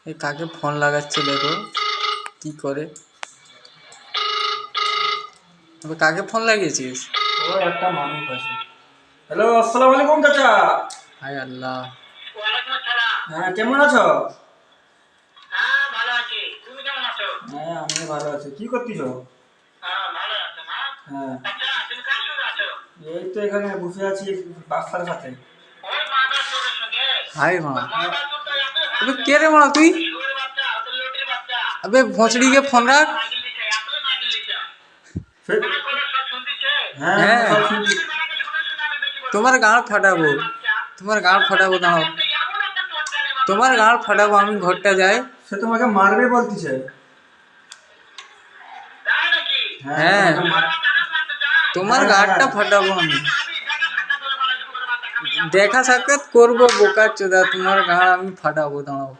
এ কাকে ফোন লাগাচ্ছে দেখো কি করে। কাকে ফোন লাগিয়েছিস? ও একটা মানুষ আছে। হ্যালো, আসসালামু আলাইকুম চাচা। হায় আল্লাহ। হ্যাঁ, কেমন আছো? হ্যাঁ, ভালো আছি। তুমি কেমন আছো? হ্যাঁ, আমি ভালো আছি। কি করতেছো? হ্যাঁ, ভালো আছো না? হ্যাঁ, আচ্ছা, তুমি কার সঙ্গে আছো? এই তো এখানে বসে আছি বাচ্চার সাথে। ওই মাদার চোরের সঙ্গে? হায় মা। মাদার চোরটা এতই अबे হারামজাদা। কে রে মারা তুই? শুয়োরের বাচ্চা, ওদের লোটির বাচ্চা। अबे भोसड़ी के फोन रख। নাগিল দিছে, এতই নাগিল দিছে। সে- তোমার কথা সব শুনতেছে? হ্যাঁ, হ্যাঁ। সব শুনছি। তুমি বানাকে শুনে শুনে আমি বেশি বলবো। তোমার গাঁড় ফাটাবো, তোমার গাঁড় ফাটাবো, দাঁড়াও এমন একটা চোরটা নেই বাবা। তোমার গাঁড় ফাটাবো। আমি ঘরটা যাই। সে তোমাকে মারবে বলতেছে। তাই নাকি? হ্যাঁ। তোমাকে আমার টাকা মারতে চায়? তোমার হ্যাঁ, গাঁড়টা হ্যাঁ। ফাটাবো আমি। আমি দেখা সাক্ষাৎ করে মানে শুয়োরের বাচ্চা খাবি। দেখা সাক্ষাৎ করবো বোকার চোদা, তোমার গাঁড় আমি ফাটাবো, দাঁড়াও।